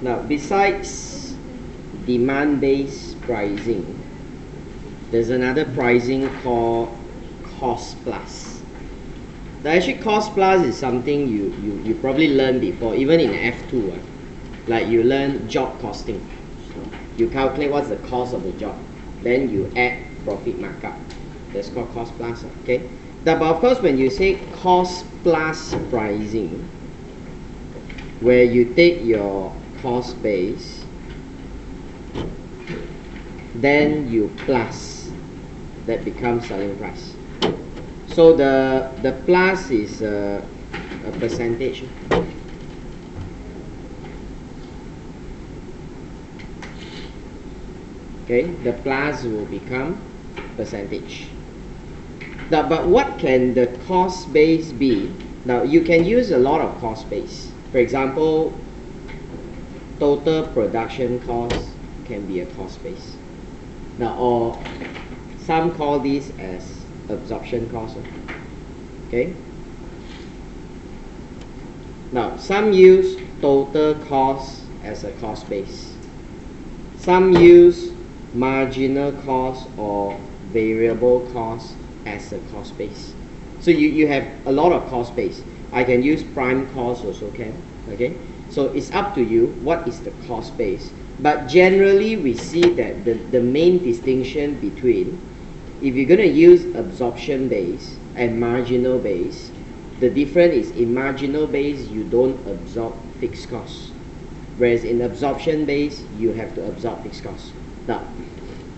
Now, besides demand-based pricing, there's another pricing called cost plus. Now, actually, cost plus is something you probably learned before, even in F2. Like you learn job costing. You calculate what's the cost of the job. Then you add profit markup. That's called cost plus. Okay? Now, but of course, when you say cost plus pricing, where you take your cost base, then you plus, that becomes selling price. So the plus is a percentage. Okay, the plus will become percentage. Now, but what can the cost base be? Now, you can use a lot of cost base. For example, total production cost can be a cost base. Now, or some call this as absorption cost. Okay. Now, some use total cost as a cost base. Some use marginal cost or variable cost as a cost base. So you have a lot of cost base. I can use prime cost also can. Okay. So it's up to you what is the cost base. But generally we see that the main distinction between, if you're going to use absorption base and marginal base, the difference is in marginal base you don't absorb fixed costs, whereas in absorption base you have to absorb fixed costs. Now,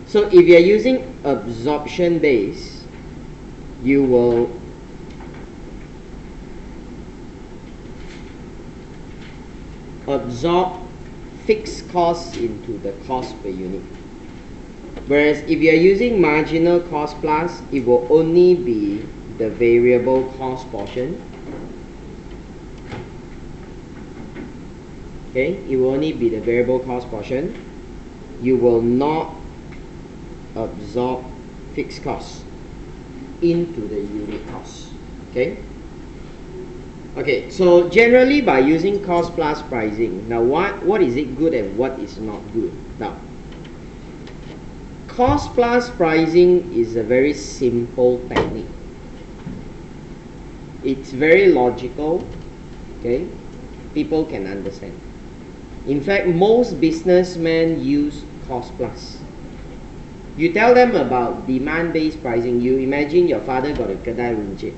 so if you're using absorption base, you will absorb fixed costs into the cost per unit. Whereas if you are using marginal cost plus, it will only be the variable cost portion. Okay, it will only be the variable cost portion. You will not absorb fixed costs into the unit cost. Okay. Okay, so generally by using cost plus pricing, now what is it good and what is not good? Now, cost plus pricing is a very simple technique. It's very logical, okay? People can understand. In fact, most businessmen use cost plus. You tell them about demand-based pricing. You imagine your father got a kedai runjit.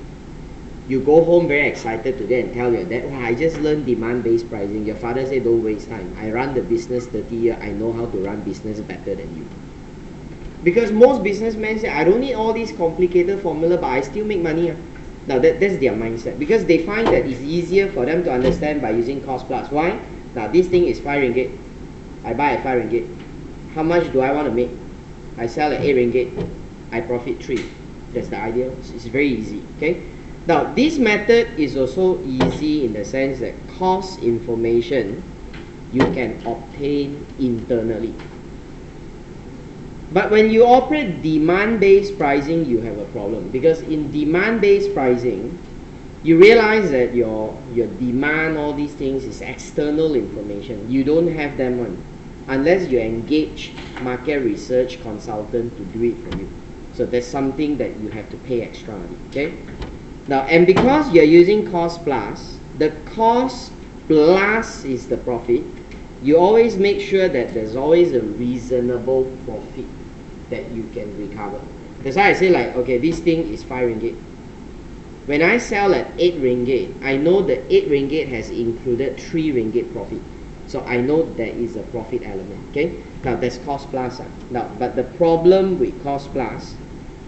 You go home very excited today and tell your dad, wow, I just learned demand-based pricing. Your father said, don't waste time. I run the business 30 years. I know how to run business better than you. Because most businessmen say, I don't need all these complicated formula, but I still make money. Now, that's their mindset. Because they find that it's easier for them to understand by using cost plus. Why? Now, this thing is 5 ringgit. I buy at 5 ringgit. How much do I want to make? I sell at 8 ringgit. I profit 3. That's the idea. It's very easy. Okay? Now, this method is also easy in the sense that cost information you can obtain internally. But when you operate demand-based pricing, you have a problem. Because in demand-based pricing, you realize that your demand, all these things, is external information. You don't have them unless you engage market research consultant to do it for you. So that's something that you have to pay extra. Okay? Now, and because you're using cost plus, the cost plus is the profit. You always make sure that there's always a reasonable profit that you can recover. That's why I say like, okay, this thing is 5 ringgit. When I sell at 8 ringgit, I know the 8 ringgit has included 3 ringgit profit. So I know there is a profit element. Okay? Now that's cost plus. Now, but the problem with cost plus,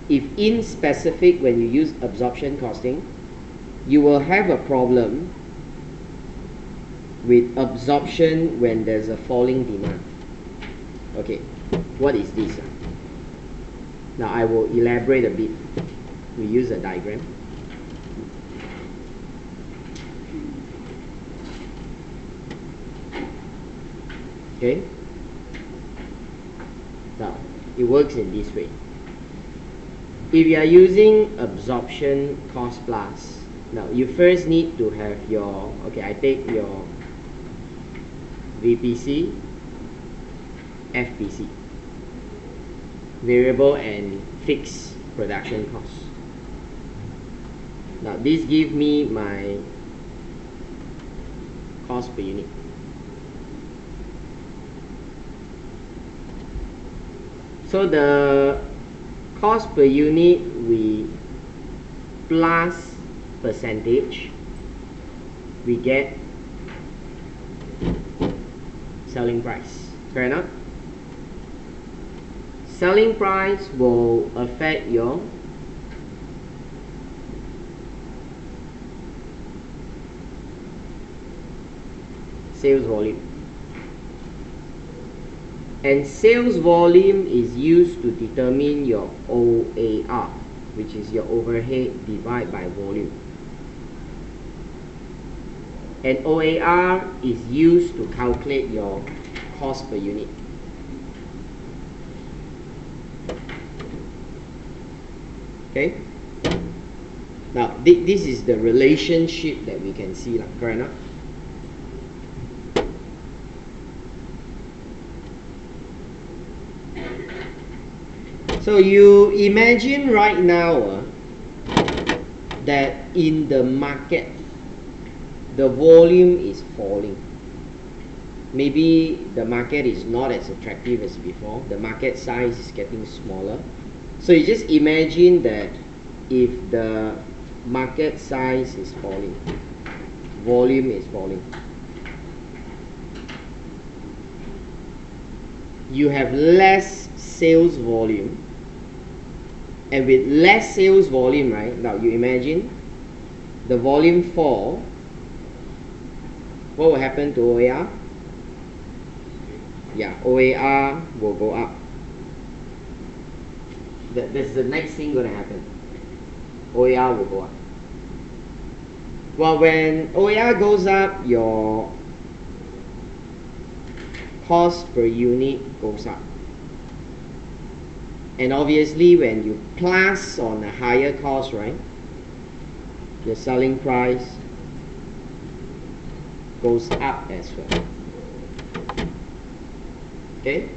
if in specific when you use absorption costing, you will have a problem with absorption when there's a falling demand. Okay, what is this? Now I will elaborate a bit. We use a diagram. Okay. Now it works in this way. If you are using absorption cost plus, now you first need to have your, okay, I take your VPC, FPC, variable and fixed production costs. Now this gives me my cost per unit. So the cost per unit, we plus percentage, we get selling price. Fair enough? Selling price will affect your sales volume. And sales volume is used to determine your OAR, which is your overhead divided by volume. And OAR is used to calculate your cost per unit. Okay? Now, this is the relationship that we can see, correct enough? So you imagine right now that in the market, the volume is falling. Maybe the market is not as attractive as before. The market size is getting smaller. So you just imagine that if the market size is falling, volume is falling, you have less sales volume. And with less sales volume, right, now you imagine the volume fall, what will happen to OAR? Yeah, OAR will go up. That's the next thing going to happen. OAR will go up. Well, when OAR goes up, your cost per unit goes up. And obviously when you plus on a higher cost, right, your selling price goes up as well. Okay?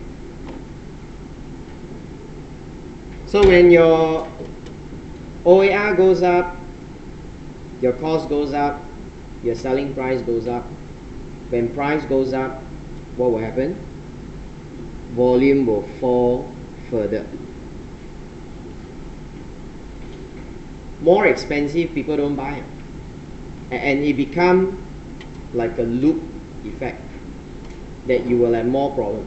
So when your OAR goes up, your cost goes up, your selling price goes up. When price goes up, what will happen? Volume will fall further. More expensive, people don't buy, and it becomes like a loop effect that you will have more problem.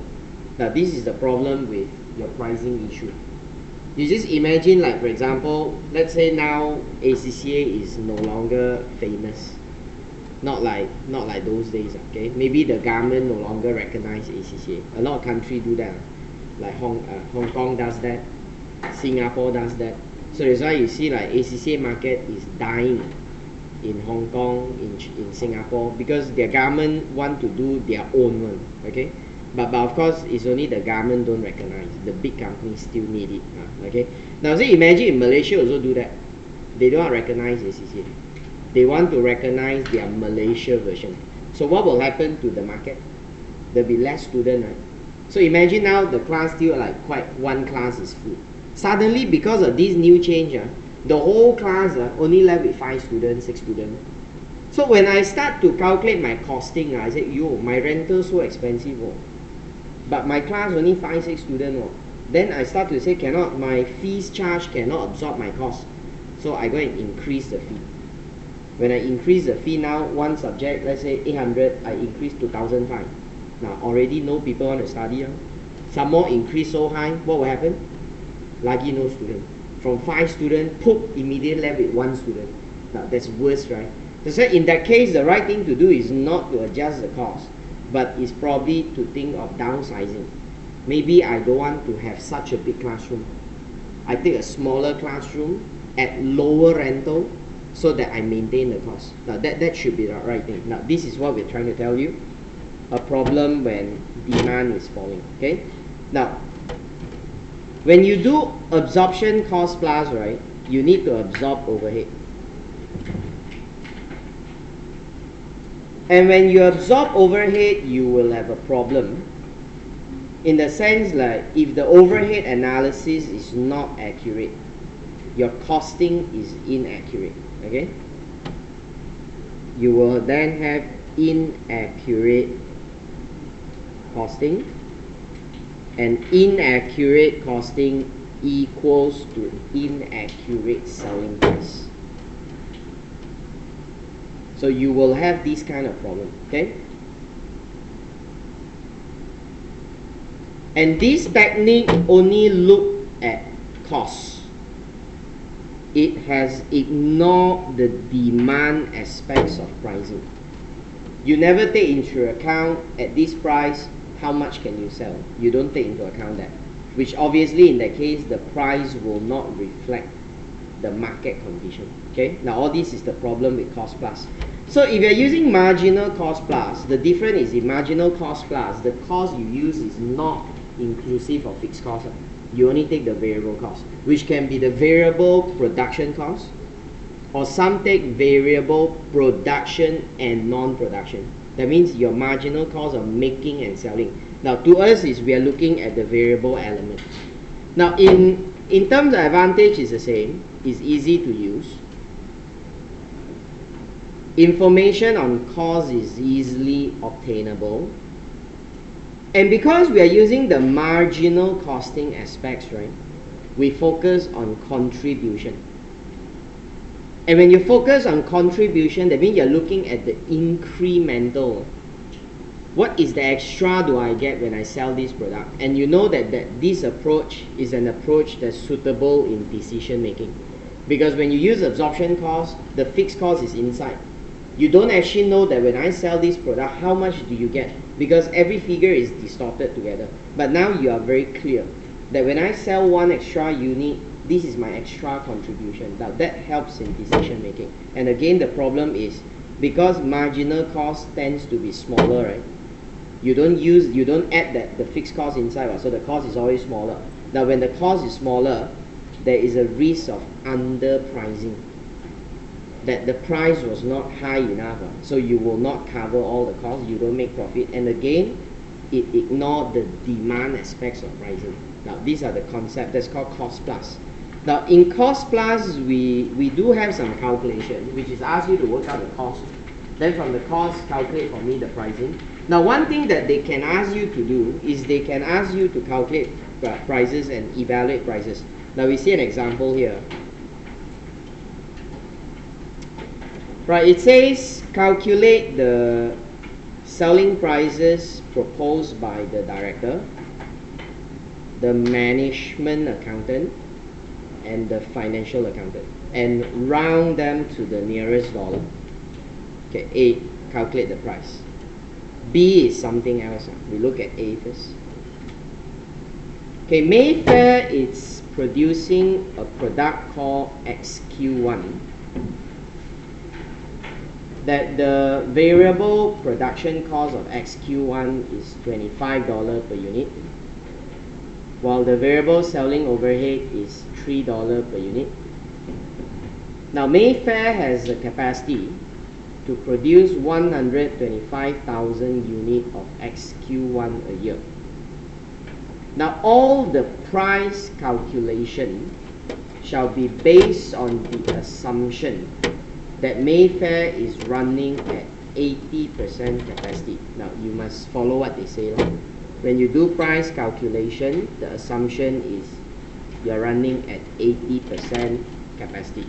Now this is the problem with your pricing issue. You just imagine, like for example, let's say now ACCA is no longer famous, not like those days. Okay, maybe the government no longer recognize ACCA. A lot of countries do that, like Hong Kong does that, Singapore does that. So that's why you see like ACCA market is dying in Hong Kong, in Singapore, because their government want to do their own one. Okay, but of course it's only the government don't recognize. The big companies still need it. Okay. Now say imagine in Malaysia also do that. They don't recognize ACCA. They want to recognize their Malaysia version. So what will happen to the market? There'll be less students, right? So imagine now the class still like quite one class is full. Suddenly, because of this new change, the whole class only left with 5 students, 6 students. So when I start to calculate my costing, I said, yo, my rental so expensive, but my class only 5, 6 students. Then I start to say, cannot, my fees charge cannot absorb my cost. So I go and increase the fee. When I increase the fee now, one subject, let's say 800, I increase to 1,500. Now already no people want to study. Some more increase so high, what will happen? Lagi no student. From 5 students, put immediately left with 1 student. Now that's worse, right? So in that case, the right thing to do is not to adjust the cost, but is probably to think of downsizing. Maybe I don't want to have such a big classroom. I take a smaller classroom at lower rental so that I maintain the cost. Now that should be the right thing. Now this is what we're trying to tell you. A problem when demand is falling. Okay? Now, when you do absorption cost plus, right, you need to absorb overhead. And when you absorb overhead, you will have a problem. In the sense like if the overhead analysis is not accurate, your costing is inaccurate. Okay? You will then have inaccurate costing, and inaccurate costing equals to inaccurate selling price. So you will have this kind of problem. Okay? And this technique only look at cost. It has ignored the demand aspects of pricing. You never take into account at this price how much can you sell. You don't take into account that, which obviously in that case the price will not reflect the market condition. Okay, now all this is the problem with cost plus. So if you're using marginal cost plus, the difference is in marginal cost plus, the cost you use is not inclusive of fixed cost. You only take the variable cost, which can be the variable production cost, or some take variable production and non-production. That means your marginal cost of making and selling. Now to us is we are looking at the variable element. Now in terms of advantage is the same, it's easy to use. Information on cost is easily obtainable. And because we are using the marginal costing aspects, right, we focus on contribution. And when you focus on contribution, that means you're looking at the incremental. What is the extra do I get when I sell this product? And you know that this approach is an approach that's suitable in decision making. Because when you use absorption cost, the fixed cost is inside. You don't actually know that when I sell this product, how much do you get? Because every figure is distorted together. But now you are very clear that when I sell one extra unit, this is my extra contribution. Now that helps in decision making. And again, the problem is because marginal cost tends to be smaller, right? You don't add the fixed cost inside, so the cost is always smaller. Now when the cost is smaller, there is a risk of underpricing. That the price was not high enough, so you will not cover all the costs, you don't make profit. And again, it ignored the demand aspects of pricing. Now these are the concepts that's called cost plus. Now in cost plus, we do have some calculation, which is ask you to work out the cost. Then from the cost, calculate for me the pricing. Now one thing that they can ask you to do is they can ask you to calculate prices and evaluate prices. Now we see an example here. Right, it says calculate the selling prices proposed by the director, the management accountant, and the financial accountant, and round them to the nearest dollar. Okay, A, calculate the price. B is something else. We look at A first. Okay, Mayfair is producing a product called XQ1. That the variable production cost of XQ1 is $25 per unit, while the variable selling overhead is $3 per unit. Now Mayfair has the capacity to produce 125,000 units of XQ1 a year. Now all the price calculation shall be based on the assumption that Mayfair is running at 80% capacity. Now you must follow what they say. When you do price calculation, the assumption is you're running at 80% capacity.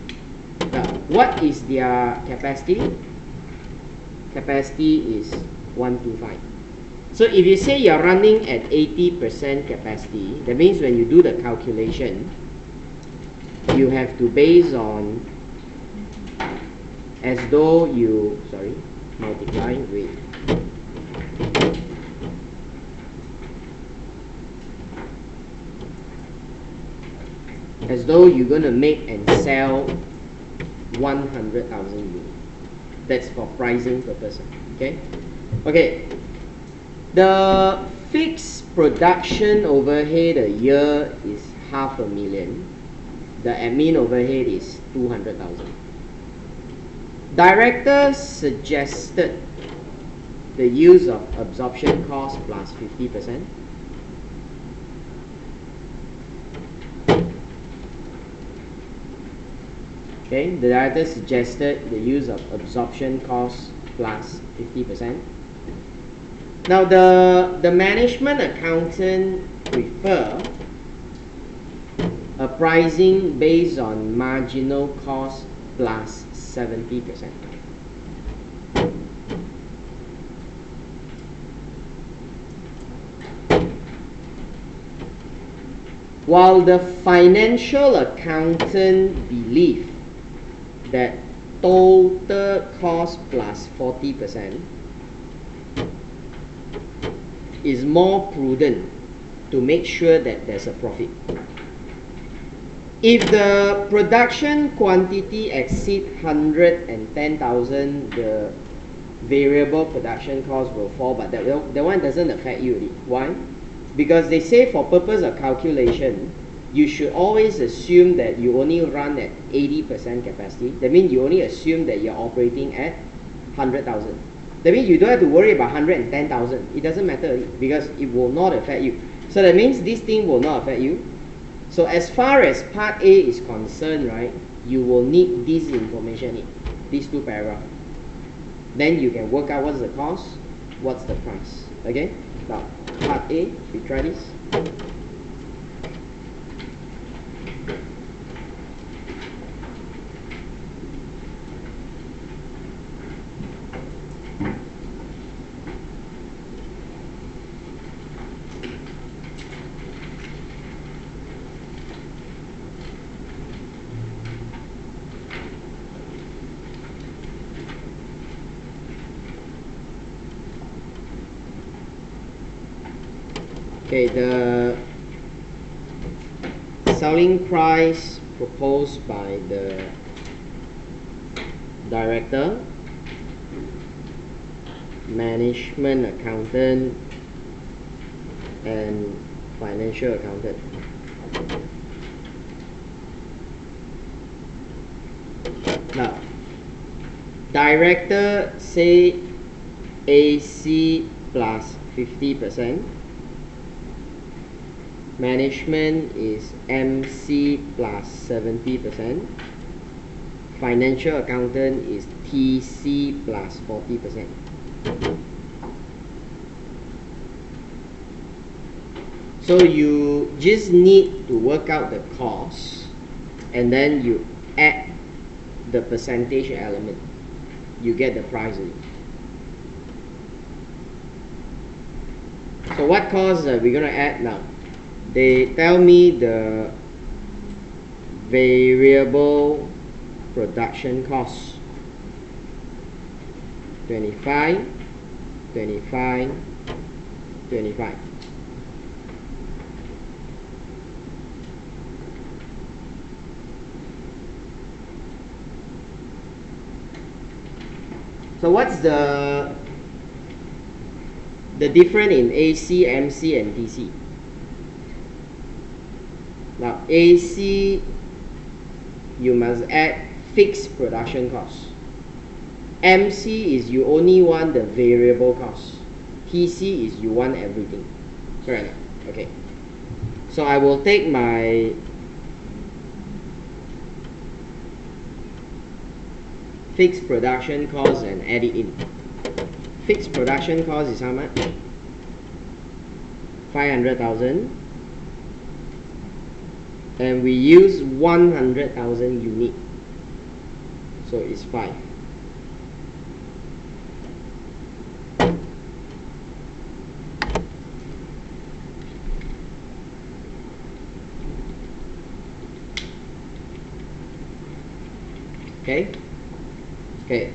Now what is their capacity? Capacity is 125. So if you say you're running at 80% capacity, that means when you do the calculation, you have to base on as though you, multiply with as though you're going to make and sell 100,000 units. That's for pricing purposes. Okay? Okay. The fixed production overhead a year is $500,000. The admin overhead is 200,000. Director suggested the use of absorption cost plus 50%. Okay, the director suggested the use of absorption cost plus 50%. Now the management accountant prefer a pricing based on marginal cost plus 70%. While the financial accountant believe that total cost plus 40% is more prudent to make sure that there's a profit. If the production quantity exceeds 110,000, the variable production cost will fall, but that one doesn't affect you. Why? Because they say for purpose of calculation, you should always assume that you only run at 80% capacity. That means you only assume that you're operating at 100,000. That means you don't have to worry about 110,000. It doesn't matter because it will not affect you. So that means this thing will not affect you. So as far as part A is concerned, right, you will need this information in these two paragraphs. Then you can work out what's the cost, what's the price. Okay? Now, part A, we try this. Okay, the selling price proposed by the director, management accountant, and financial accountant. Now, director say AC plus 50%. Management is MC plus 70%. Financial accountant is TC plus 40%. So you just need to work out the cost and then you add the percentage element. You get the price. So what cost are we going to add now? They tell me the variable production cost 25, 25, 25. So what's the difference in AC, MC, and TC? Now AC, you must add fixed production cost. MC is you only want the variable cost. TC is you want everything. Correct? Okay. So I will take my fixed production cost and add it in. Fixed production cost is how much? 500,000. And we use 100,000 unit, so it's 5. Okay? Okay.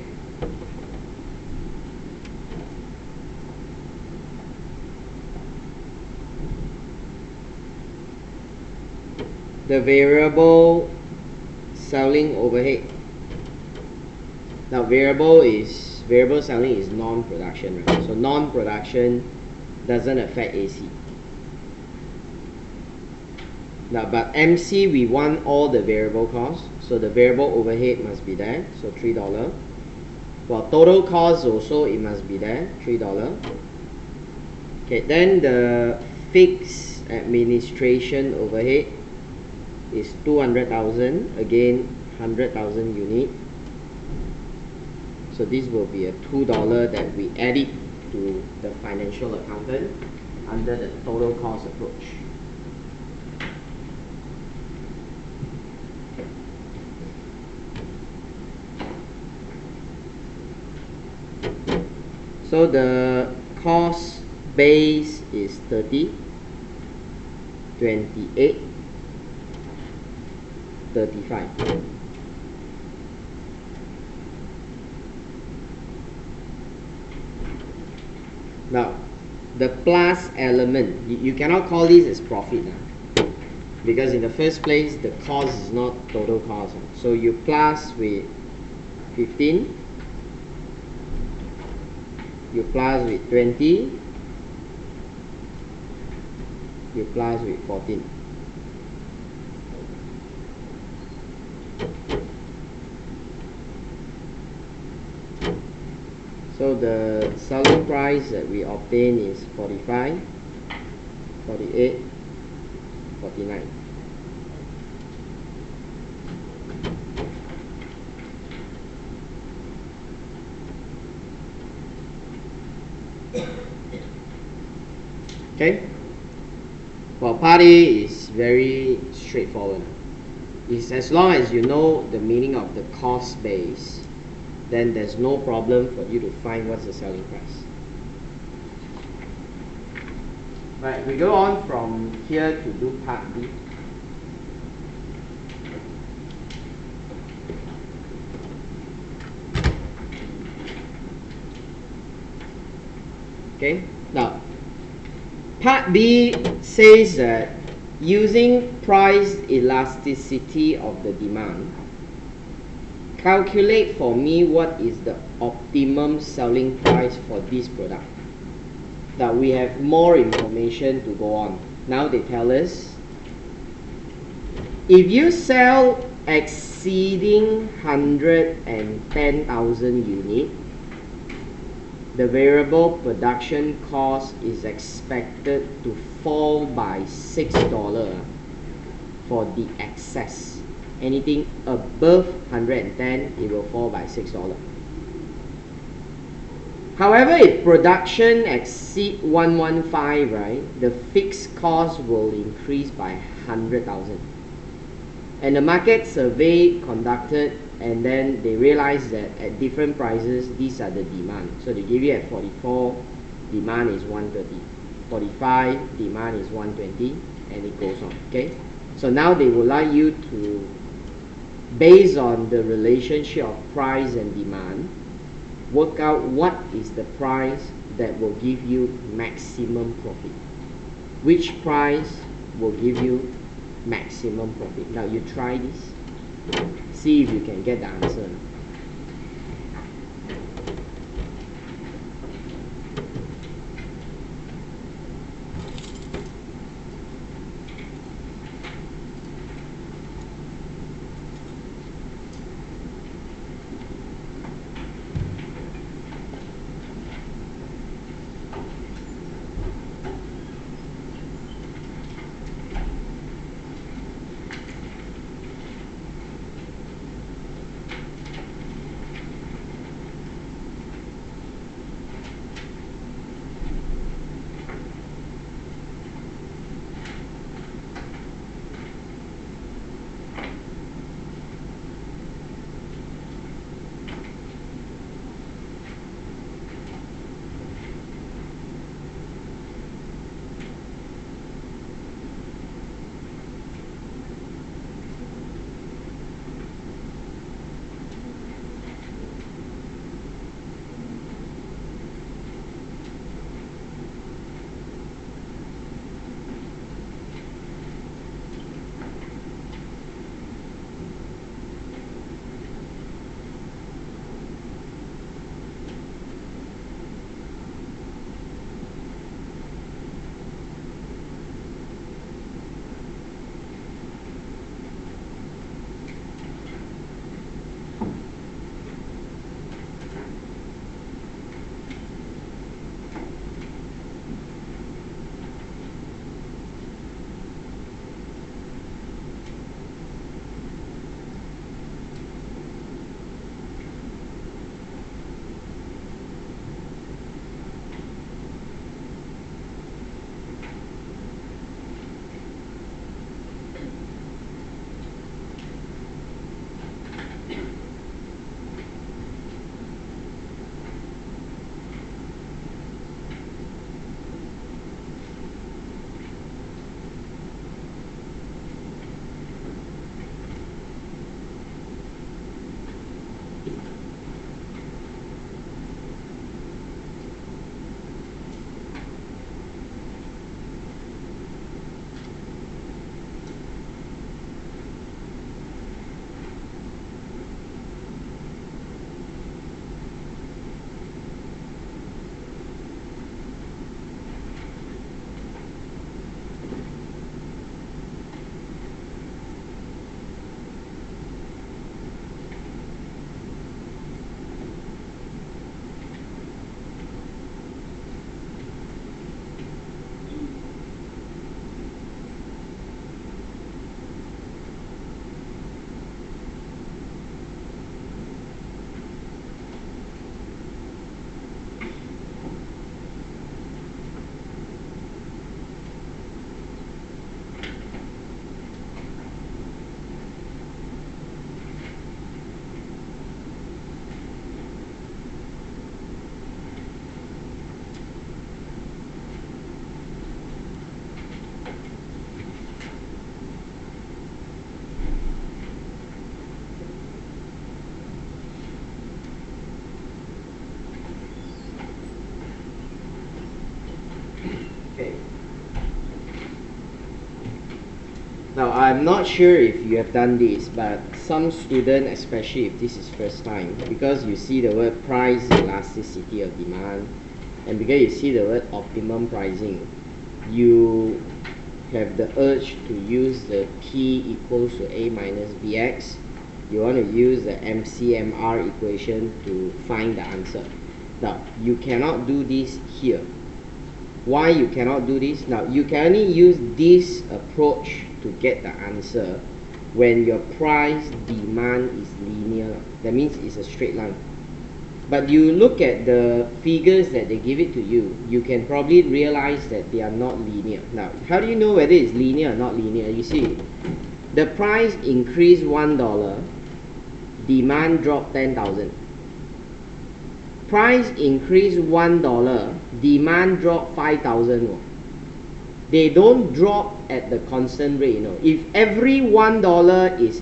The variable selling overhead. Now variable selling is non-production, right? So non-production doesn't affect AC. Now but MC we want all the variable costs, so the variable overhead must be there, so $3. Well, total cost also, it must be there, $3. Okay, then the fixed administration overhead is 200,000, again 100,000 unit. So this will be a $2 that we add it to the financial accountant under the total cost approach. So the cost base is 30, 28, 35. Now, the plus element, you cannot call this as profit because in the first place, the cost is not total cost. So you plus with 15, you plus with 20, you plus with 14. So the selling price that we obtain is 45, 48, 49. Okay? Well, part A is very straightforward. It's as long as you know the meaning of the cost base, then there's no problem for you to find what's the selling price. Right, we go on from here to do part B. Okay, now part B says that using price elasticity of the demand, calculate for me what is the optimum selling price for this product. Now we have more information to go on. Now they tell us if you sell exceeding 110,000 units, the variable production cost is expected to fall by $6 for the excess. Anything above 110, it will fall by $6. However, if production exceed 115, right, the fixed cost will increase by 100,000. And the market survey conducted, and then they realized that at different prices, these are the demand. So they give you at 44, demand is 130. 45, demand is 120, and it goes on. Okay. So now they would like you to, based on the relationship of price and demand, work out what is the price that will give you maximum profit. Which price will give you maximum profit? Now you try this. See if you can get the answer. Okay. Now, I'm not sure if you have done this, but some student, especially if this is first time, because you see the word price elasticity of demand, and because you see the word optimum pricing, you have the urge to use the P equals to A minus Bx. You want to use the MCMR equation to find the answer. Now, you cannot do this here. Why you cannot do this? Now, you can only use this approach to get the answer when your price demand is linear. That means it's a straight line. But you look at the figures that they give it to you, you can probably realize that they are not linear. Now, how do you know whether it's linear or not linear? You see, the price increased $1, demand dropped 10,000. Price increased $1, demand dropped 5,000. They don't drop at the constant rate, you know. If every $1 is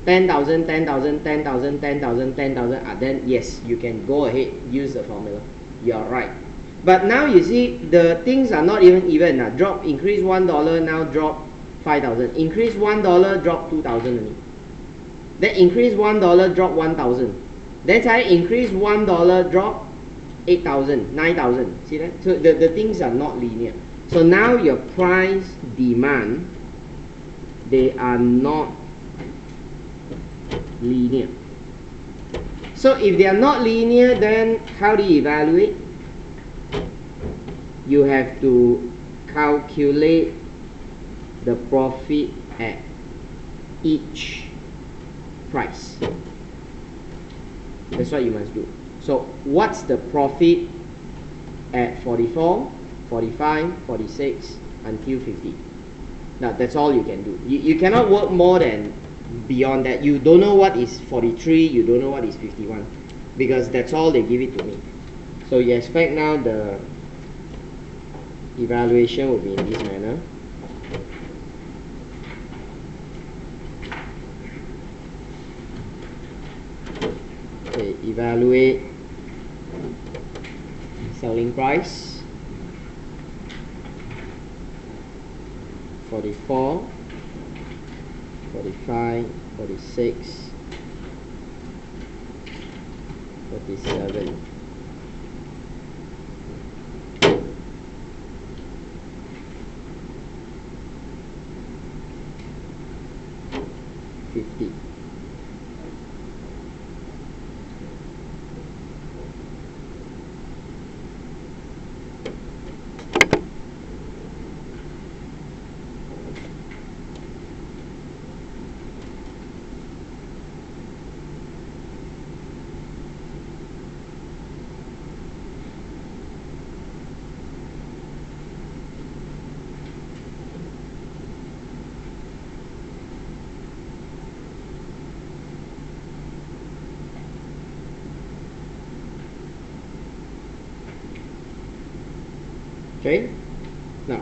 10,000, 10,000, 10,000, 10,000, 10,000, then yes, you can go ahead, use the formula. You're right. But now you see, the things are not even even. Drop, increase $1, now drop 5,000. Increase $1, drop 2,000 only. Then increase $1, drop 1,000. Then I increase $1, drop 8,000, 9,000. See that? So the things are not linear. So now your price demand, they are not linear. So if they are not linear, then how do you evaluate? You have to calculate the profit at each price. That's what you must do. So what's the profit at 44, 45, 46 until 50? Now that's all you can do. You cannot work more than beyond that. You don't know what is 43, you don't know what is 51, because that's all they give it to me. So you expect now the evaluation will be in this manner. Okay, evaluate selling price 44, 45, 46, 47. $50. Okay, now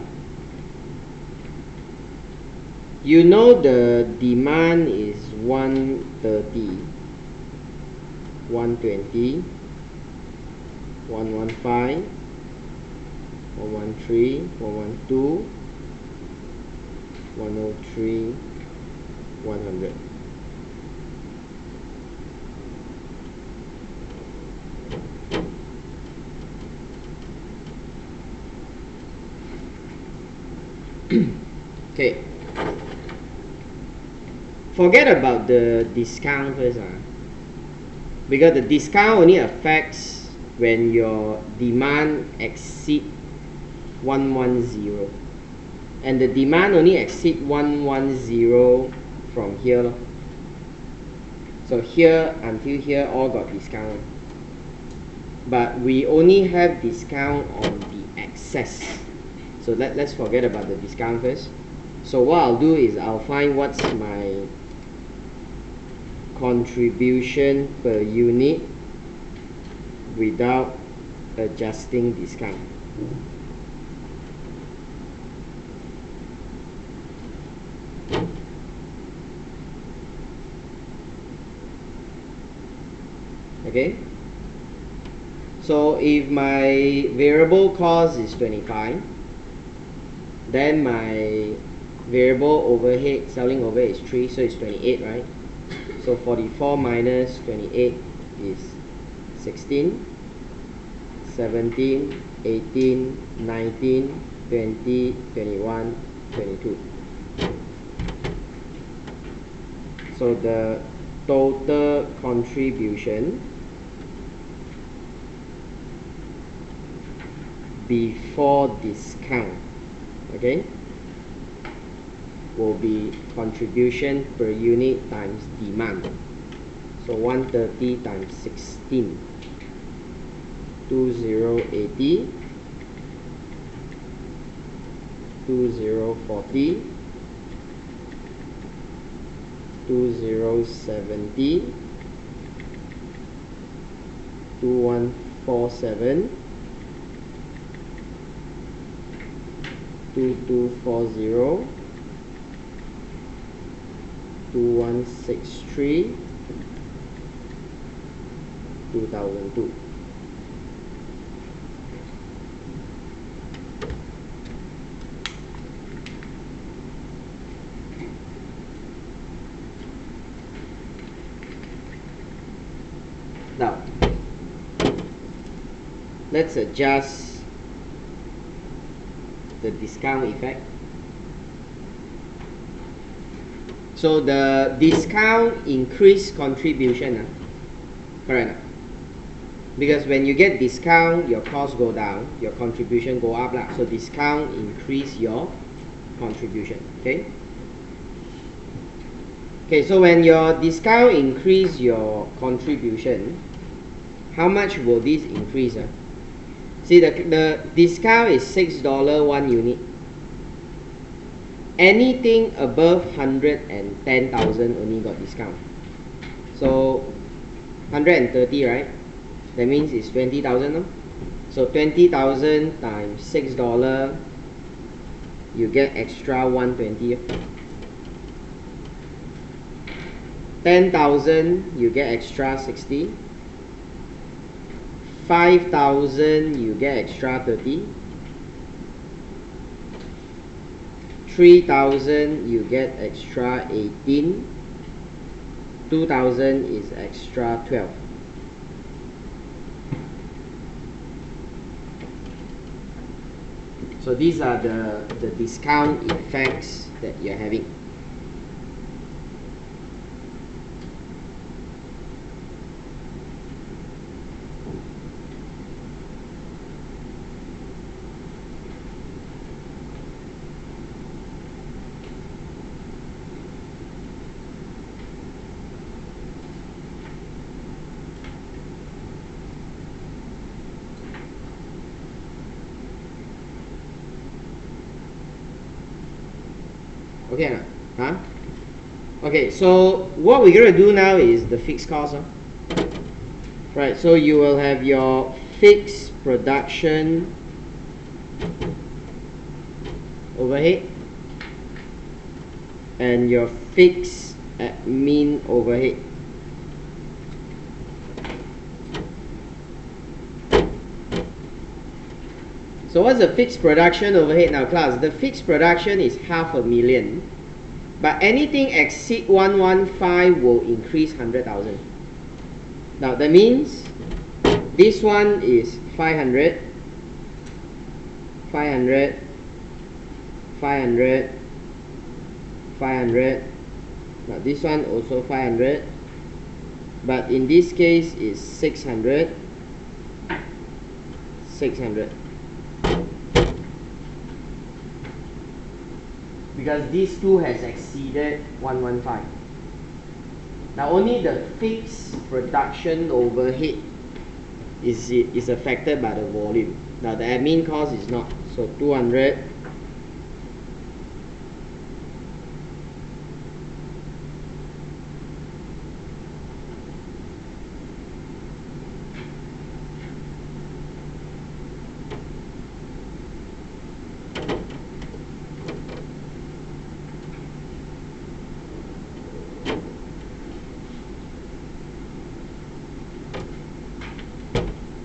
you know the demand is 130, 120, 115, 113, 112, 103, 100. Okay, forget about the discount first, because the discount only affects when your demand exceed 110, and the demand only exceed 110 from here. So here until here all got discount, but we only have discount on the excess. So let's forget about the discount first. So what I'll do is I'll find what's my contribution per unit without adjusting discount. Okay, so if my variable cost is 25, Then my variable overhead, selling overhead is 3, so it's 28, right? So 44 minus 28 is 16, 17, 18, 19, 20, 21, 22. So the total contribution before discount, okay, will be contribution per unit times demand. So 130 times 16, 2080, 2040, 2070, 2147, 2240, 2163, 2002. Now, let's adjust the discount effect. So the discount increase contribution, correct? Because when you get discount, your cost go down, your contribution go up. So discount increase your contribution. Okay. Okay, so when your discount increase your contribution, how much will this increase? See, the discount is $6 one unit. Anything above 110,000 only got discount. So 130, right? That means it's 20,000. No? So 20,000 times $6, you get extra 120. 10,000, you get extra 60. 5,000, you get extra 30. 3,000, you get extra 18. 2,000 is extra 12. So these are the discount effects that you're having. Okay, huh? Okay, so what we're going to do now is the fixed cost. Right, so you will have your fixed production overhead and your fixed admin overhead. So what's the fixed production overhead now, class? The fixed production is $500,000, but anything exceed 115 will increase 100,000. Now that means this one is 500, 500, 500, 500. Now this one also 500, but in this case is 600, 600. Because these two has exceeded 115. Now only the fixed production overhead is affected by the volume. Now the admin cost is not. So 200.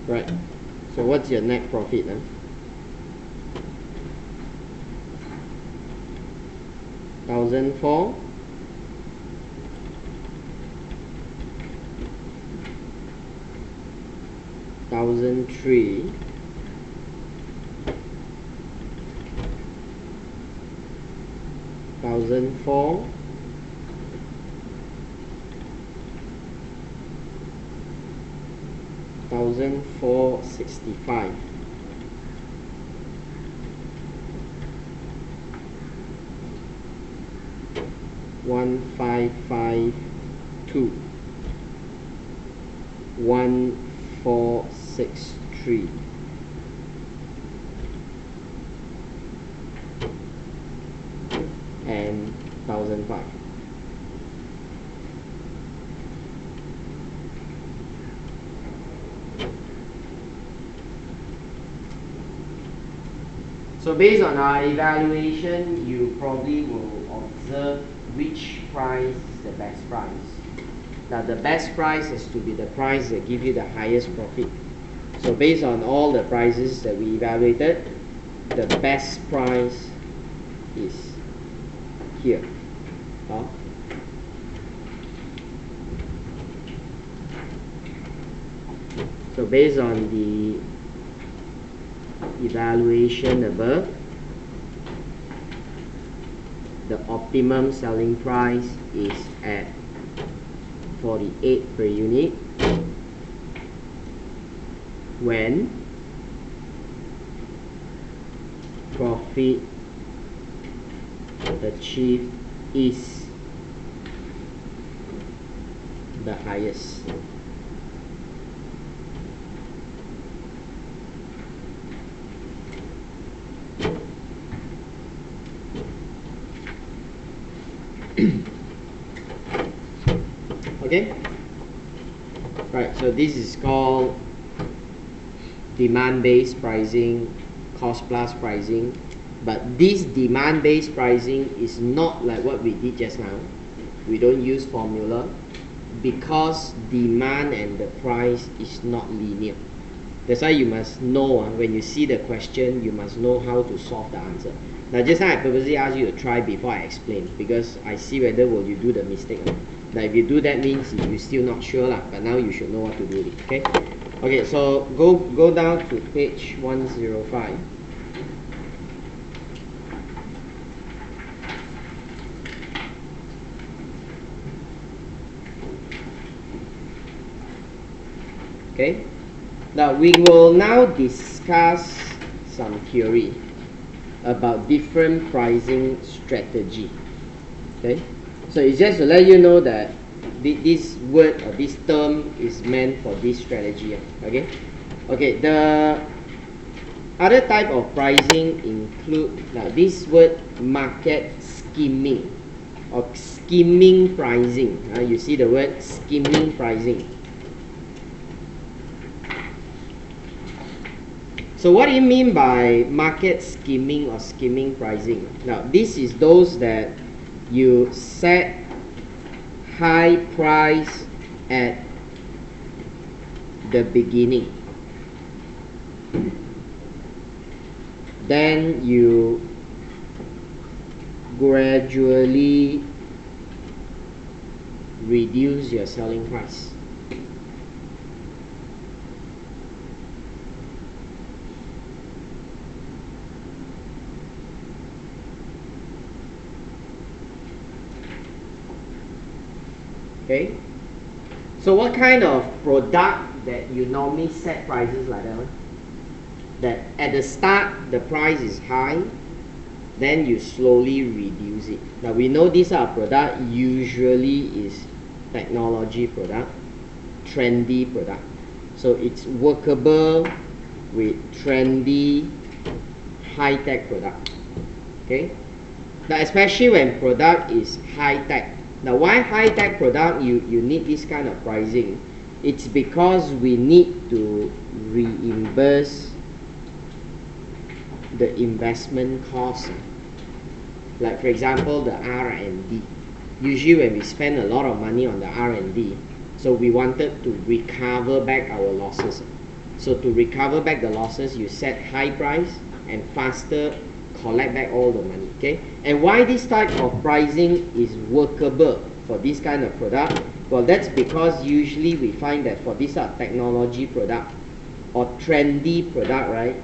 Right. So what's your net profit? 1004, 1003, 1004, 1465, 1552, 1463, and 1005. So based on our evaluation, you probably will observe which price is the best price. Now the best price is to be the price that give you the highest profit. So based on all the prices that we evaluated, the best price is here. So based on the evaluation above, the optimum selling price is at 48 per unit when profit achieved is the highest. Okay, right, so this is called demand-based pricing, cost-plus pricing, but this demand-based pricing is not like what we did just now. We don't use formula because demand and the price is not linear. That's why you must know, when you see the question, you must know how to solve the answer. Now just now I purposely asked you to try before I explain, because I see whether will you do the mistake. Now if you do that means you're still not sure lah, but now you should know what to do. Okay, okay, so go down to page 105. Okay, now we will now discuss some theory about different pricing strategy. Okay, so it's just to let you know that this word or this term is meant for this strategy. Okay, okay. The other type of pricing include now this word market skimming or skimming pricing. You see the word skimming pricing. So what do you mean by market skimming or skimming pricing? Now this is those that you set high price at the beginning, then you gradually reduce your selling price. Okay, so what kind of product that you normally set prices like that one? That at the start the price is high, then you slowly reduce it. Now we know these are product usually is technology product, trendy product. So it's workable with trendy high-tech product. Okay, now especially when product is high-tech. Now why high-tech product you need this kind of pricing? It's because we need to reimburse the investment cost. Like for example the R&D. Usually when we spend a lot of money on the R&D, so we wanted to recover back our losses. So to recover back the losses, you set high price and faster collect back all the money. Okay, and why this type of pricing is workable for this kind of product? Well, that's because usually we find that for this technology product or trendy product, right,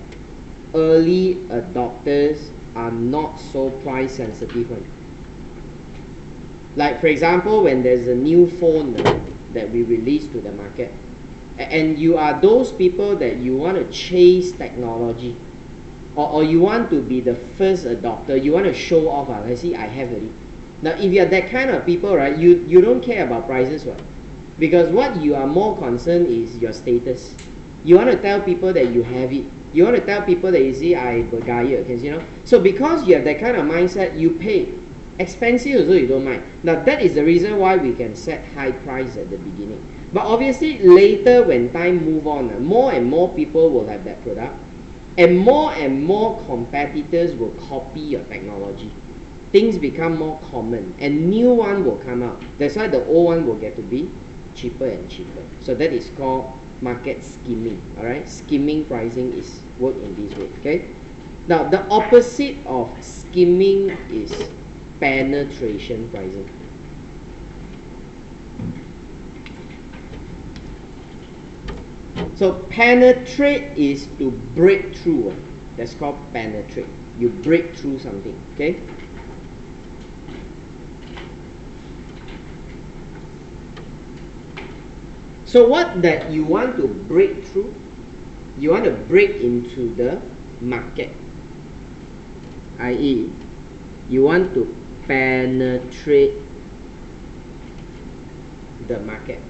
early adopters are not so price sensitive one. Like for example, when there's a new phone that we release to the market, and you are those people that you want to chase technology, or you want to be the first adopter, you want to show off, I see I have it. Now if you are that kind of people, right, you don't care about prices, right? Because what you are more concerned is your status. You want to tell people that you have it. You want to tell people that you see I bergaya, you know. So because you have that kind of mindset, you pay. Expensive also you don't mind. Now that is the reason why we can set high price at the beginning. But obviously later when time move on, more and more people will have that product, and more competitors will copy your technology. Things become more common and new one will come out. That's why the old one will get to be cheaper and cheaper. So that is called market skimming. Alright, skimming pricing is work in this way. Okay. Now the opposite of skimming is penetration pricing. So penetrate is to break through. That's called penetrate. You break through something. Okay. So what that you want to break through? You want to break into the market, i.e. you want to penetrate the market.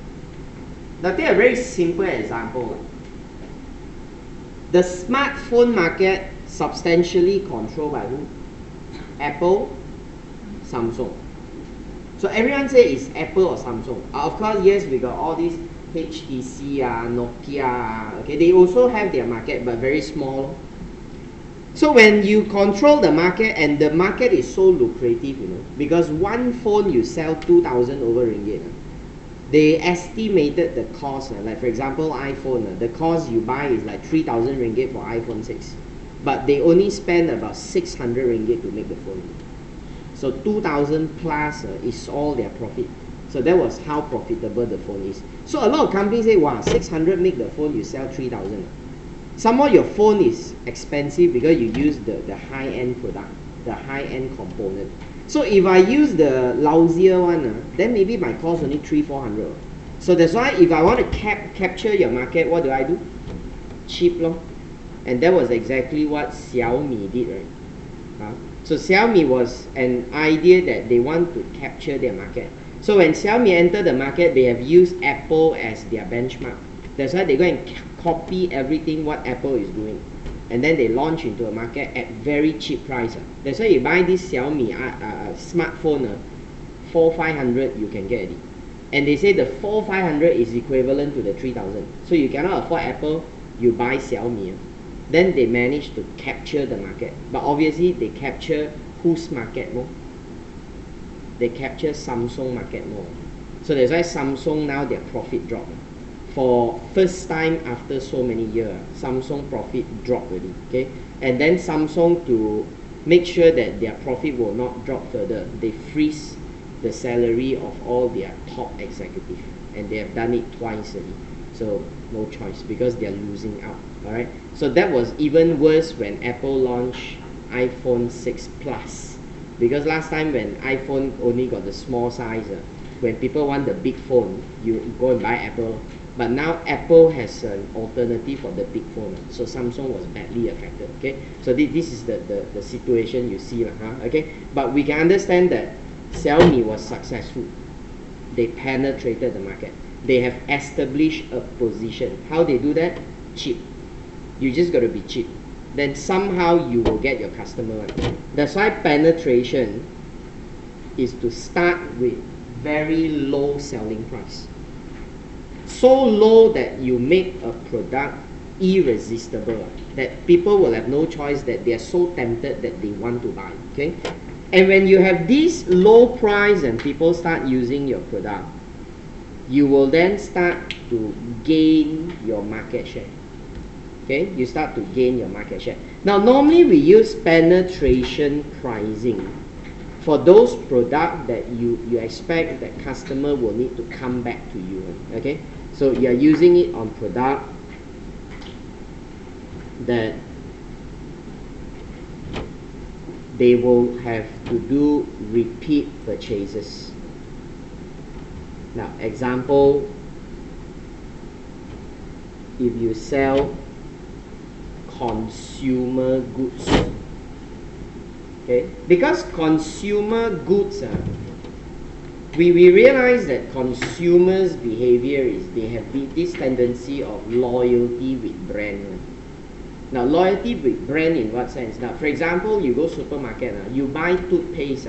Now take a very simple example. The smartphone market substantially controlled by who? Apple, Samsung. So everyone say it's Apple or Samsung. Of course, yes, we got all these HTC, Nokia, okay, they also have their market, but very small. So when you control the market, and the market is so lucrative, you know, because one phone you sell 2,000 over ringgit. They estimated the cost, like for example iPhone, the cost you buy is like 3,000 ringgit for iPhone 6, but they only spend about 600 ringgit to make the phone. So 2,000 plus is all their profit. So that was how profitable the phone is. So a lot of companies say, wow, 600 make the phone, you sell 3,000. Some more your phone is expensive because you use the high-end product, the high-end component. So if I use the lousier one, then maybe my cost only 300-400. So that's why if I want to capture your market, what do? Cheap lor. And that was exactly what Xiaomi did, right? So Xiaomi was an idea that they want to capture their market. So when Xiaomi entered the market, they have used Apple as their benchmark. That's why they go and copy everything what Apple is doing. And then they launch into a market at very cheap price. That's why you buy this Xiaomi smartphone, 400-500 you can get it. And they say the 400-500 is equivalent to the 3,000. So you cannot afford Apple, you buy Xiaomi. Then they manage to capture the market. But obviously they capture whose market more? They capture Samsung market more. So that's why Samsung now their profit drop. For first time after so many years, Samsung profit dropped already. Okay, and then Samsung, to make sure that their profit will not drop further, they freeze the salary of all their top executives, and they have done it twice already. So no choice because they are losing out. All right. So that was even worse when Apple launched iPhone 6 Plus, because last time when iPhone only got the small size, when people want the big phone, you go and buy Apple. But now Apple has an alternative for the big phone, so Samsung was badly affected. Okay, so this is the situation you see, okay. But we can understand that Xiaomi was successful. They penetrated the market. They have established a position. How they do that? Cheap. You just got to be cheap. Then somehow you will get your customer. That's why penetration is to start with very low selling price. So low that you make a product irresistible, that people will have no choice, that they are so tempted that they want to buy. Okay, and when you have this low price and people start using your product, you will then start to gain your market share. Okay, you start to gain your market share. Now, normally we use penetration pricing for those products that you expect that customer will need to come back to you. Okay, so you are using it on product that they will have to do repeat purchases. Now, example, if you sell consumer goods, okay, because consumer goods, we realize that consumers' behavior is they have this tendency of loyalty with brand. Now, loyalty with brand in what sense? Now, for example, you go supermarket, you buy toothpaste,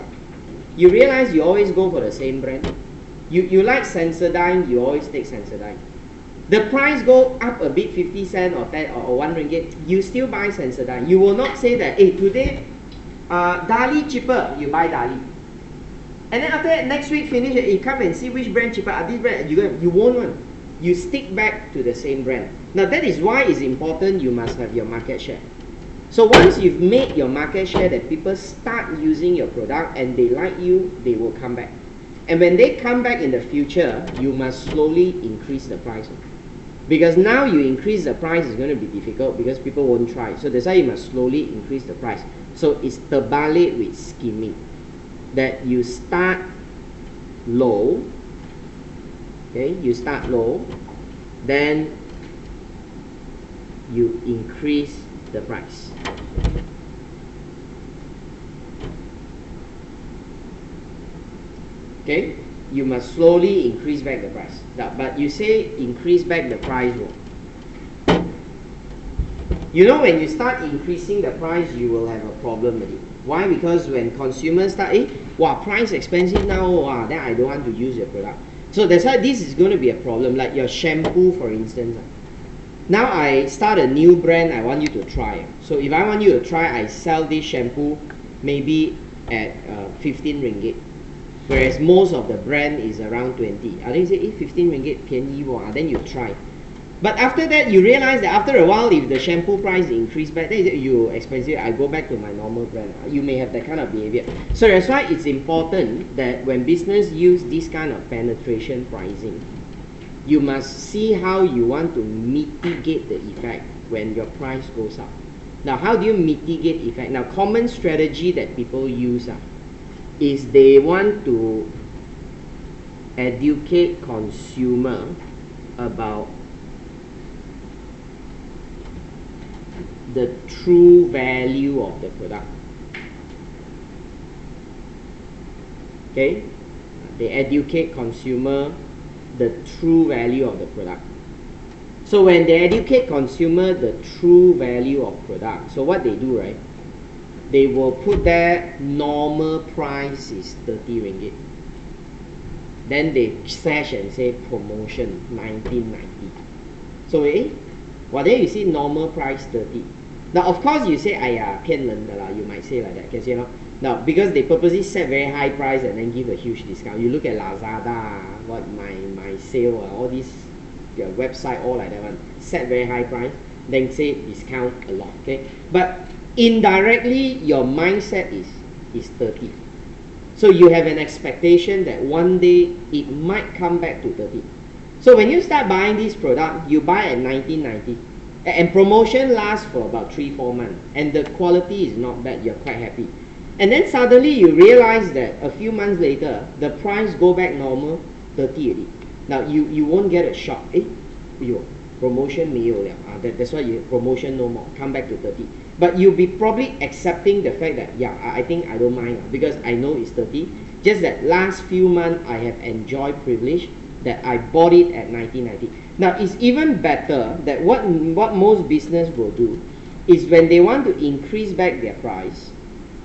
you realize you always go for the same brand. You like Sensodyne, you always take Sensodyne. The price go up a bit, 50 cents or 10 or 1 ringgit, you still buy Sensodyne. You will not say that, hey, today, Dali cheaper, you buy Dali. And then after that, next week finish, you come and see which brand cheaper. This brand, you won't want. You stick back to the same brand. Now that is why it's important you must have your market share. So once you've made your market share that people start using your product and they like you, they will come back. And when they come back in the future, you must slowly increase the price. Because now you increase the price is going to be difficult because people won't try. So that's why you must slowly increase the price. So it's terbalik with skimming. That you start low, okay, you start low, then you increase the price. Okay, you must slowly increase back the price. Now, but you say increase back the price. You know, when you start increasing the price, you will have a problem with it. Why? Because when consumers start, wow, price expensive now, wow, then I don't want to use your product. So that's why this is going to be a problem. Like your shampoo, for instance. Now I start a new brand, I want you to try. So if I want you to try, I sell this shampoo maybe at 15 ringgit. Whereas most of the brand is around 20. I think say, 15 ringgit 便宜 then you try. But after that, you realize that after a while, if the shampoo price increase back, then you expensive, I go back to my normal brand. You may have that kind of behavior. So that's why it's important that when business use this kind of penetration pricing, you must see how you want to mitigate the effect when your price goes up. Now, how do you mitigate effect? Now, common strategy that people use is they want to educate consumer about the true value of the product. Okay? They educate consumer the true value of the product. So when they educate consumer the true value of product, so what they do, right? They will put their normal price is 30 ringgit. Then they slash and say promotion 19.90. So well, then you see normal price 30. Now of course you say, 哎呀骗人的啦, you might say like that, can you know? Now because they purposely set very high price and then give a huge discount. You look at Lazada, what my sale, all these your website all like that one, set very high price, then say discount a lot, okay? But indirectly your mindset is 30. So you have an expectation that one day it might come back to 30. So when you start buying this product, you buy at 19.90, and promotion lasts for about 3-4 months, and the quality is not bad, you're quite happy. And then suddenly you realize that a few months later, the price go back normal, 30 already. Now you won't get a shock. Promotion 没有了, that's why you promotion no more, come back to 30. But you'll be probably accepting the fact that, yeah, I think I don't mind because I know it's 30. Just that last few months I have enjoyed privilege that I bought it at 19.90. Now it's even better that what most business will do is when they want to increase back their price,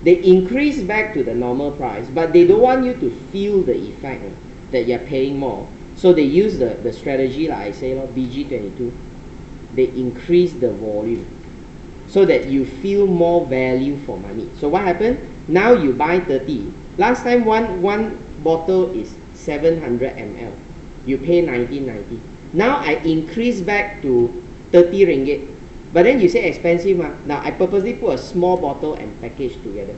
they increase back to the normal price, but they don't want you to feel the effect that you're paying more. So they use the strategy like I say, BG22. They increase the volume so that you feel more value for money. So what happened? Now you buy 30. Last time one bottle is 700 ml. You pay 19.90. Now I increase back to 30 ringgit. But then you say expensive, now I purposely put a small bottle and package together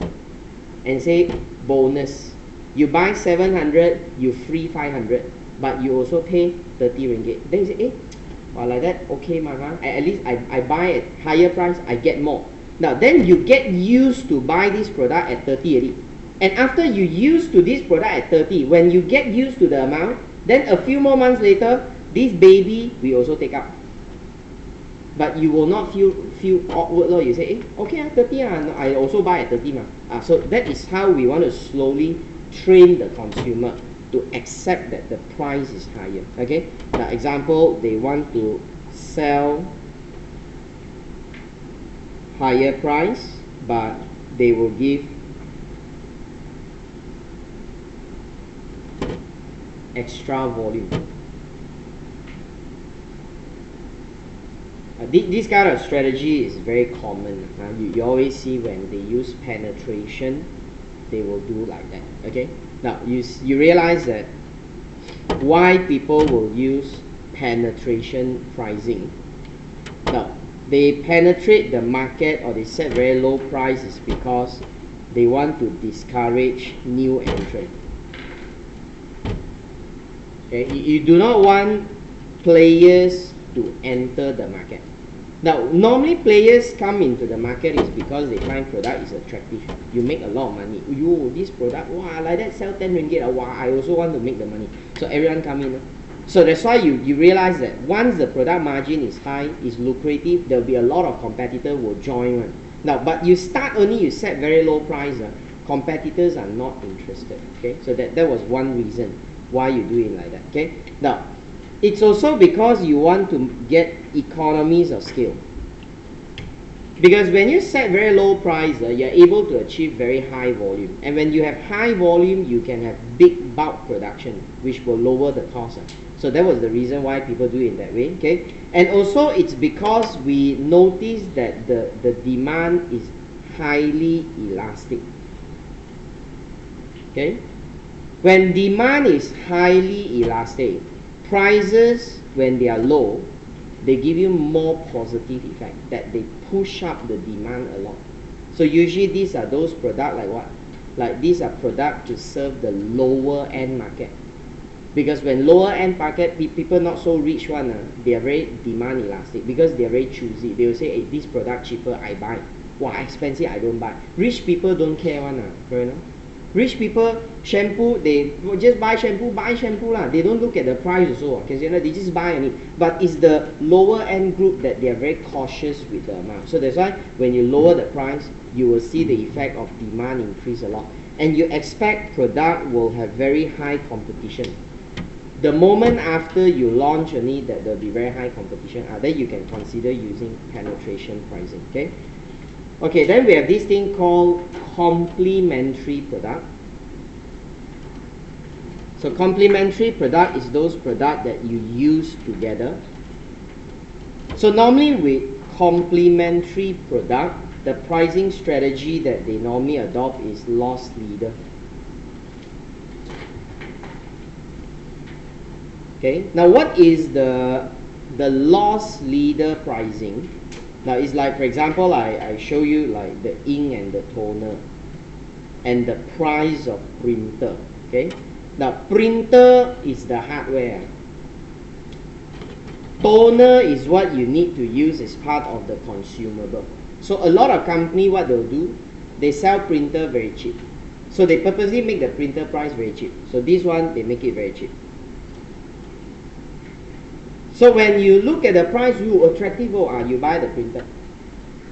and say bonus. You buy 700, you free 500, but you also pay 30 ringgit. Then you say, well, like that, okay, at least I buy at higher price, I get more. Now, then you get used to buy this product at 30 already. And after you used to this product at 30, when you get used to the amount, then a few more months later, this baby we also take up. But you will not feel awkward. You say, okay, 30, I also buy at 30. So that is how we want to slowly train the consumer to accept that the price is higher. Okay. Now, example, they want to sell higher price, but they will give extra volume. This kind of strategy is very common. You always see when they use penetration, they will do like that. Okay. Now you realize that why people will use penetration pricing. Now they penetrate the market or they set very low prices because they want to discourage new entrant. Okay, you do not want players to enter the market. Now, normally players come into the market is because they find product is attractive. You make a lot of money. This product, wow, like that sell 10 ringgit. Wow, I also want to make the money. So everyone come in. So that's why you realize that once the product margin is high, is lucrative, there will be a lot of competitors will join one. Now, but you start only, you set very low price. Competitors are not interested. Okay, so that was one reason why you do it like that. Okay, now it's also because you want to get economies of scale. Because when you set very low price, you're able to achieve very high volume. And when you have high volume, you can have big bulk production, which will lower the cost. So that was the reason why people do it that way. Okay, and also it's because we notice that the demand is highly elastic. Okay, when demand is highly elastic, prices, when they are low, they give you more positive effect, that they push up the demand a lot. So usually these are those products like what? Like these are products to serve the lower end market. Because when lower end market, people not so rich one, they are very demand elastic because they are very choosy. They will say, hey, this product cheaper, I buy. Wow, expensive, I don't buy. Rich people don't care one. You know? Rich people, shampoo, they just buy shampoo lah. They don't look at the price also, because they just buy any. But it's the lower end group that they are very cautious with the amount. So that's why when you lower the price, you will see the effect of demand increase a lot. And you expect product will have very high competition. The moment after you launch only that there will be very high competition, then you can consider using penetration pricing. Okay. Okay, then we have this thing called complementary product. So complementary product is those products that you use together. So normally with complementary product, the pricing strategy that they normally adopt is loss leader. Okay, now what is the loss leader pricing? Now it's like, for example, I show you like the ink and the toner and the price of printer. Okay, now printer is the hardware. Toner is what you need to use as part of the consumable. So a lot of company, what they'll do, they sell printer very cheap. So they purposely make the printer price very cheap. So this one, they make it very cheap. So when you look at the price, you attractive, you buy the printer.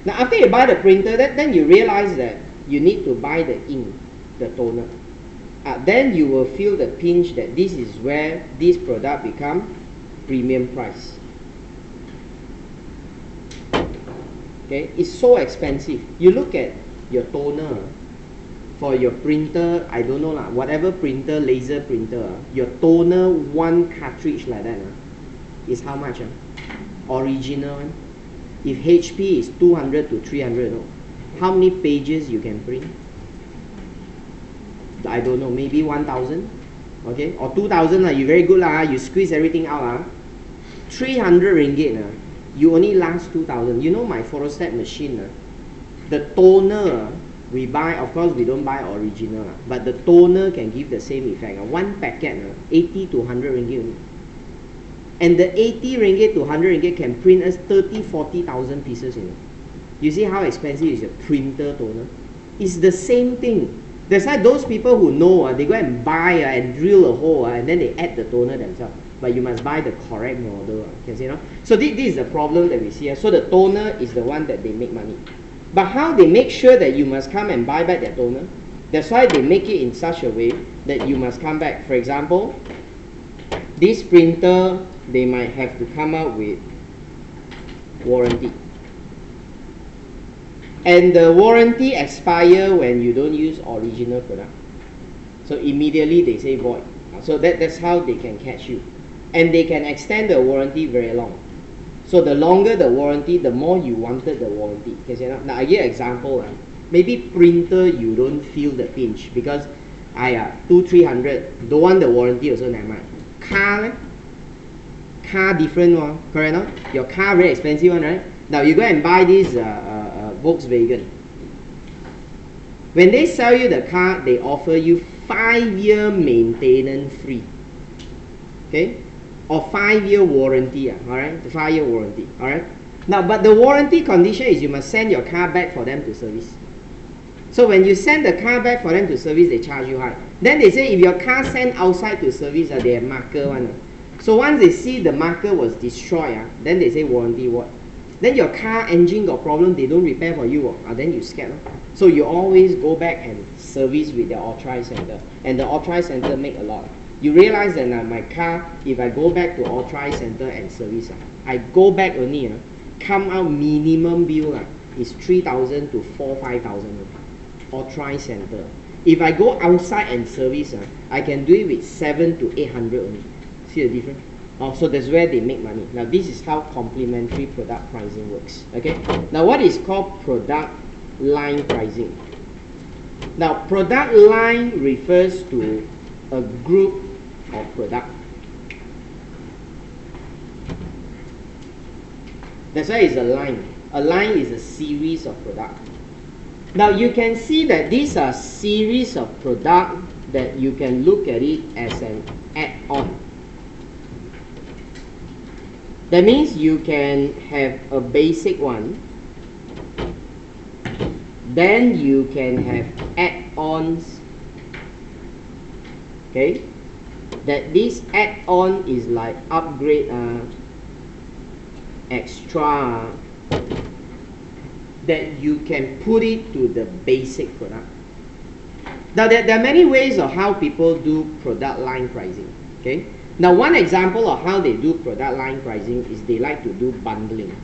Now after you buy the printer, then you realize that you need to buy the ink, the toner. Then you will feel the pinch that this is where this product become premium price. Okay, it's so expensive. You look at your toner for your printer, I don't know lah, whatever printer, laser printer, your toner, one cartridge like that is how much? Original one. If HP is 200 to 300, how many pages you can print? I don't know, maybe 1,000, okay, or 2,000 you very good lah. You squeeze everything out 300 ringgit you only last 2,000. You know my photostat machine, the toner we buy, of course we don't buy original, but the toner can give the same effect. One packet, 80 to 100 ringgit only. And the 80 ringgit to 100 ringgit can print us 30, 40,000 pieces. You see how expensive is a printer toner? It's the same thing. That's why those people who know, they go and buy and drill a hole, and then they add the toner themselves. But you must buy the correct model. Can see, no? So this is the problem that we see. So the toner is the one that they make money. But how they make sure that you must come and buy back their toner? That's why they make it in such a way that you must come back. For example, this printer, they might have to come out with warranty. And the warranty expire when you don't use original product. So immediately they say void. So that's how they can catch you. And they can extend the warranty very long. So the longer the warranty, the more you wanted the warranty. Now I give an example. Maybe printer you don't feel the pinch because 200-300, don't want the warranty also, never mind. Car, car different one, correct? No? Your car very expensive one, right? Now you go and buy this Volkswagen. When they sell you the car, they offer you 5-year maintenance free. Okay? Or 5-year warranty, alright? The 5-year warranty, alright? Now, but the warranty condition is you must send your car back for them to service. So when you send the car back for them to service, they charge you high. Then they say if your car sent outside to service, they have marker one. So once they see the marker was destroyed, then they say warranty what? Then your car engine got problem, they don't repair for you, then you scared. So you always go back and service with the authorized center. And the authorized center make a lot. You realize that my car, if I go back to authorized center and service, I go back only, come out minimum bill is 3,000 to 5,000 authorized center. If I go outside and service, I can do it with 700 to 800 only. See the difference? So that's where they make money. Now this is how complementary product pricing works. Okay. Now what is called product line pricing? Now product line refers to a group of product. That's why it's a line. A line is a series of product. Now you can see that these are series of product that you can look at it as an add-on. That means you can have a basic one, then you can have add-ons. Okay, that this add-on is like upgrade, extra, that you can put it to the basic product. Now there are many ways of how people do product line pricing. Okay. Now one example of how they do product line pricing is they like to do bundling.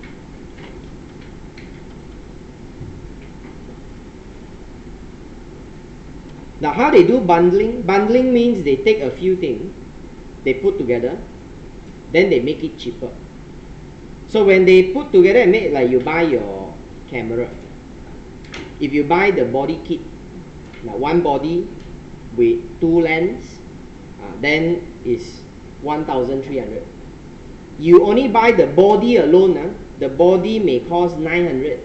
Now how they do bundling? Bundling means they take a few things, they put together, then they make it cheaper. So when they put together and make, like you buy your camera. If you buy the body kit, now one body with 2 lens, then is 1,300. You only buy the body alone, the body may cost 900.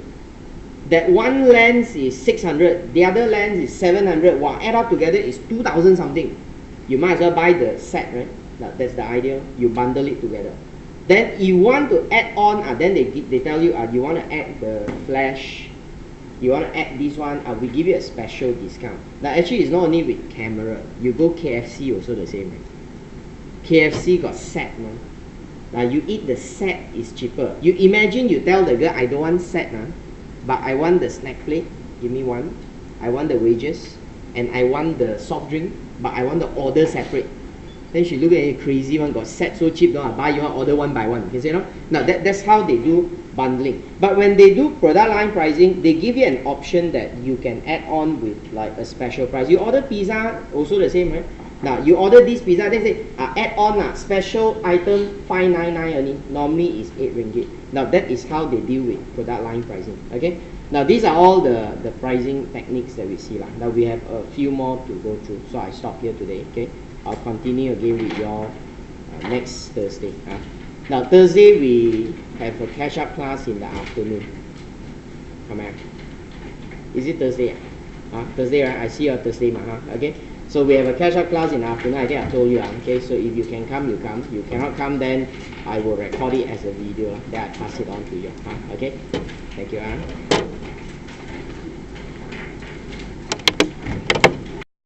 That one lens is 600, the other lens is 700. Wow, add up together is 2,000 something. You might as well buy the set, right? Now, that's the idea. You bundle it together. Then you want to add on, then they tell you, you want to add the flash, you want to add this one, we give you a special discount. Now actually it's not only with camera. You go KFC also the same, right? KFC got set, man. Now you eat the set is cheaper. You imagine you tell the girl, I don't want set, but I want the snack plate, give me one. I want the wedges, and I want the soft drink, but I want the order separate. Then she look at you, crazy one, got set so cheap, don't I buy, you want order one by one. You see, no? Now that's how they do bundling. But when they do product line pricing, they give you an option that you can add on with like a special price. You order pizza, also the same, right? Now you order this pizza, they say add on special item 599 only. Normally is 8 ringgit. Now that is how they deal with product line pricing. Okay. Now these are all the pricing techniques that we see. Now we have a few more to go through. So I stop here today. Okay. I'll continue again with you all next Thursday. Now Thursday we have a catch-up class in the afternoon. Come on. Is it Thursday? Thursday, right? I see you on Thursday, okay? So we have a catch-up class in the afternoon. I think I told you, okay? So if you can come, you come. You cannot come, then I will record it as a video. Then I pass it on to you, okay? Thank you.